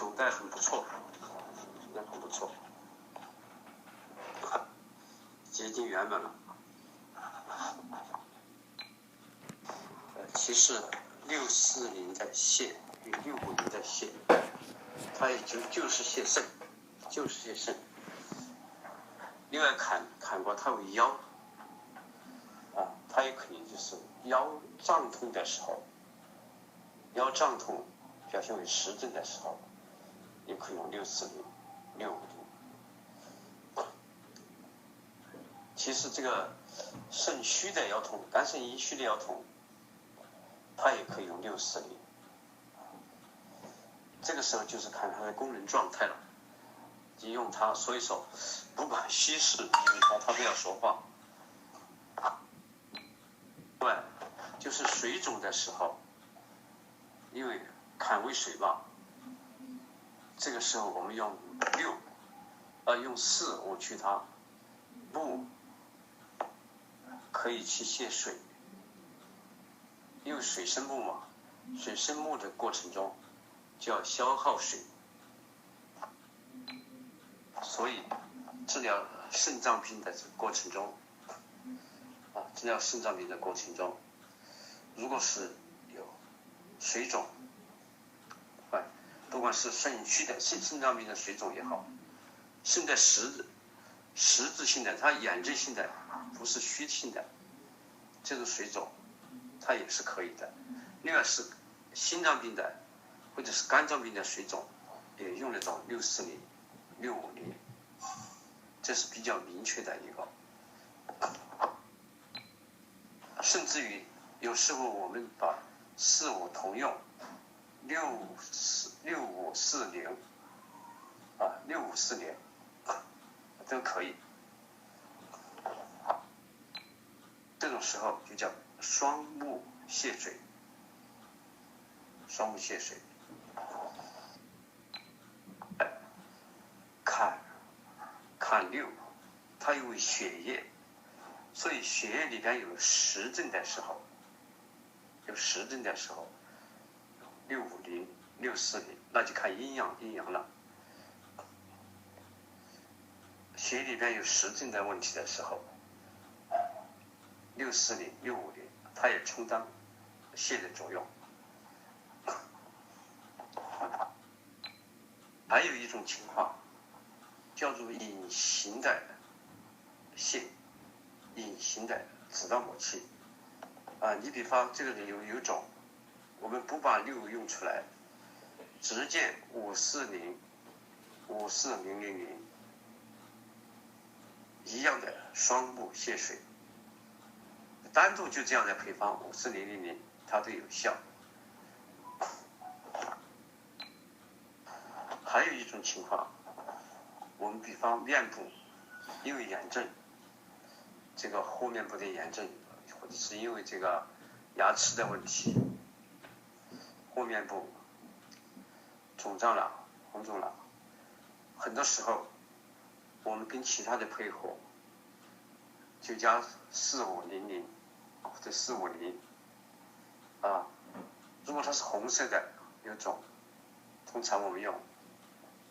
走得很不错，很不错，接近圆满了。其实640在泄与650在泄，它也就是泄肾，另外看过它为腰，它也可能就是腰胀痛的时候，腰胀痛表现为实症的时候，有可能640、650。其实这个肾虚的腰痛，肝肾阴虚的腰痛，它也可以用640。这个时候就是看它的功能状态了，就用它。所以说，不管虚实，用它不要说话。另外，就是水肿的时候，因为坎为水嘛，这个时候我们用用4我去它，木可以去泄水，因为水生木嘛，水生木的过程中就要消耗水，所以治疗肾脏病的过程中，如果是有水肿，不管是肾虚的肾脏病的水肿也好，肾的实质性的，它炎症性的，不是虚性的这种水肿，它也是可以的。另外是心脏病的或者是肝脏病的水肿，也用那种640、650，这是比较明确的一个。甚至于有时候我们把4、5同用，6540都可以。这种时候就叫双目泄水。坎6，它因为血液，所以血液里边有实症的时候，650、640，那就看阴阳了。血液里边有实症的问题的时候，640、650，它也充当泄的作用。还有一种情况叫做隐形的泄，隐形的子到母气。你比方这个人有肿，我们不把6用出来，直接540、54000一样的双目泄水，单独就这样的配方54000它都有效。还有一种情况，我们比方面部因为炎症，这个后面部的炎症，或者是因为这个牙齿的问题，后面部肿胀了、红肿了，很多时候我们跟其他的配合，就加4500或者450。如果它是红色的有肿，通常我们用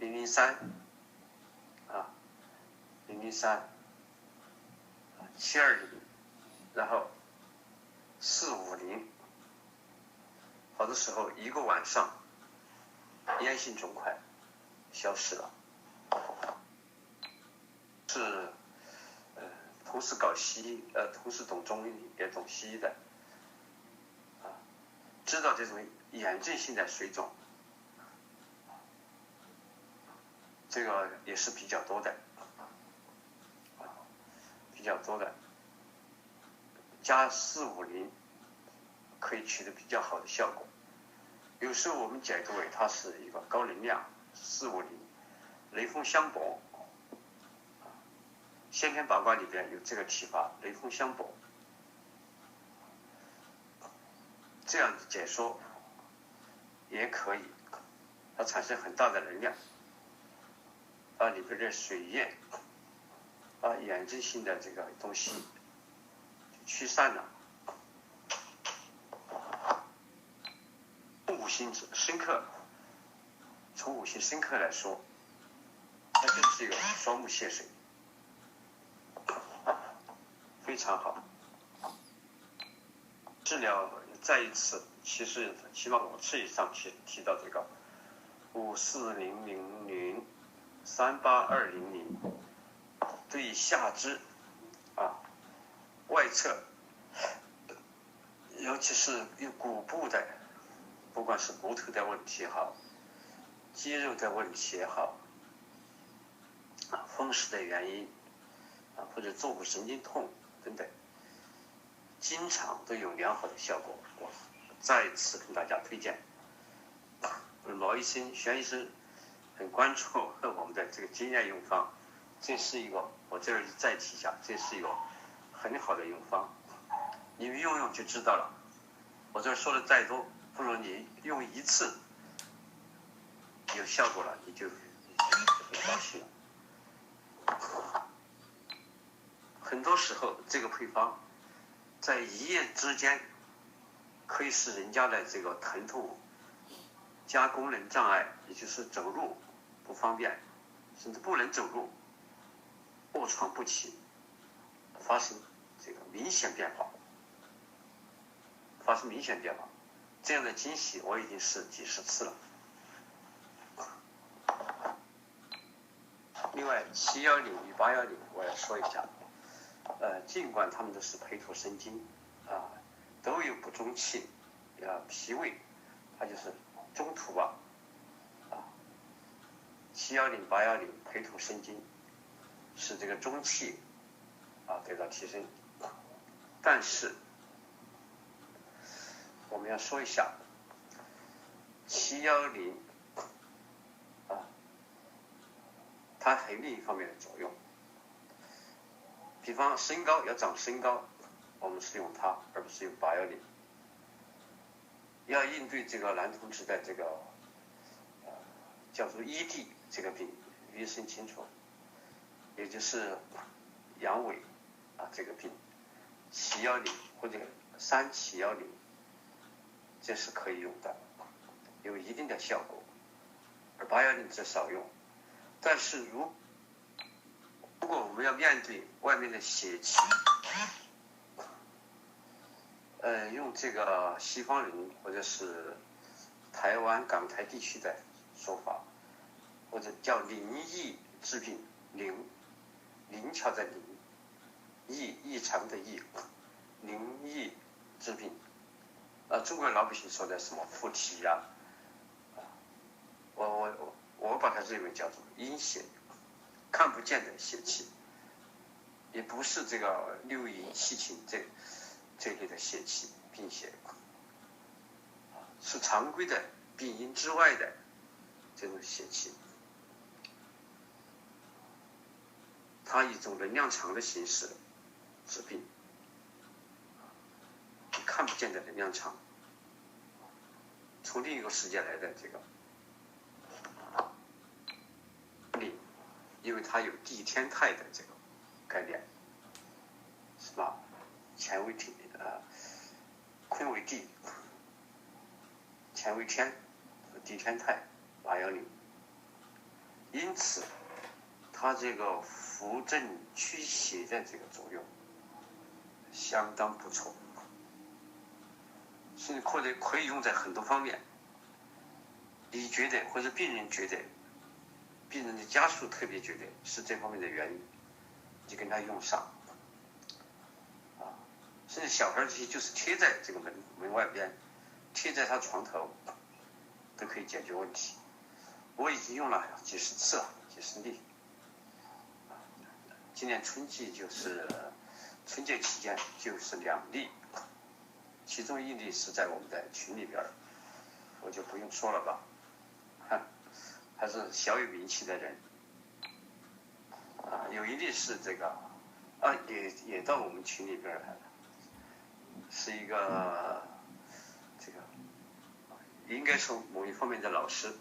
003、720，然后450，好多时候一个晚上炎性肿块消失了。是同时搞西医，同时懂中医也懂西医的，知道这种炎症性的水肿，这个也是比较多的，加450可以取得比较好的效果。有时候我们解读为它是一个高能量450，雷锋相搏，先天八卦里边有这个提法，雷锋相搏，这样的解说也可以，它产生很大的能量，把里边的水液，把炎症性的这个东西驱散了。五行深刻，从五行生克来说，它就是一个双木泄水，非常好。治疗再一次，其实起码5次以上提到这个54000-38200，对下肢外侧，尤其是有骨部的，不管是骨头的问题也好，肌肉的问题也好，风湿的原因或者坐骨神经痛等等，经常都有良好的效果。我再一次跟大家推荐，毛医生、玄医生很关注我们的这个经验用方，这是一个，我这儿再提一下，这是一个很好的用方，你们用用就知道了。我这儿说的再多，不如你用一次有效果了，你就很高兴了。很多时候这个配方在一夜之间可以使人家的这个疼痛加功能障碍，也就是走路不方便，甚至不能走路，卧床不起，发生这个明显变化，这样的惊喜我已经是几十次了。另外710与810我要说一下，尽管他们都是培土生金都有补中气脾胃，它就是中土吧710、810培土生金，使这个中气得到提升。但是我们要说一下710它还有另一方面的作用，比方身高要长身高，我们是用它而不是用810。要应对这个男同志的这个叫做ED这个病，医生清楚，也就是阳痿这个病，710或者3-710，这是可以用的，有一定的效果，而810则少用。但是如果我们要面对外面的邪气，用这个西方人或者是台湾港台地区的说法，或者叫灵异治病，灵巧的灵，异常的异，灵异治病。中国老百姓说的什么附体我把它认为叫做阴邪，看不见的邪气，也不是这个六淫七情这类的邪气病邪，是常规的病因之外的这种邪气，它以一种能量场的形式治病，你看不见的能量场，从另一个世界来的这个力，因为它有地天泰的这个概念，是吧？乾为地坤为地，乾为天，地天泰810，因此它这个扶正驱邪的这个作用相当不错，甚至可以用在很多方面。你觉得或者病人觉得，病人的家属特别觉得是这方面的原因，就跟他用上甚至小孩这些就是贴在这个门外边，贴在他床头，都可以解决问题。我已经用了几十次了，几十例。今年春节期间就是2例，其中1例是在我们的群里边，我就不用说了吧，还是小有名气的人有1例是这个也到我们群里边来了，是一个这个应该说某一方面的老师，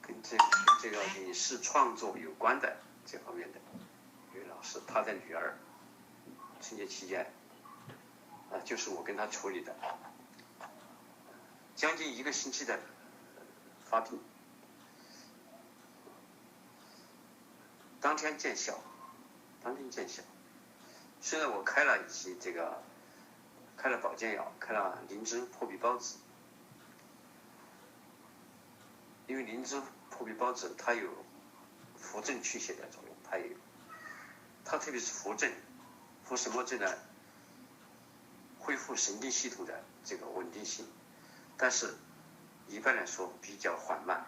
跟这个影视创作有关的这方面的一位老师，他的女儿春节期间就是我跟他处理的，将近1个星期的发病，当天见效，虽然我开了一些开了保健药，开了灵芝破壁孢子，因为灵芝破壁孢子它有扶正祛邪的作用，它特别是扶正，扶什么正呢？恢复神经系统的这个稳定性，但是一般来说比较缓慢。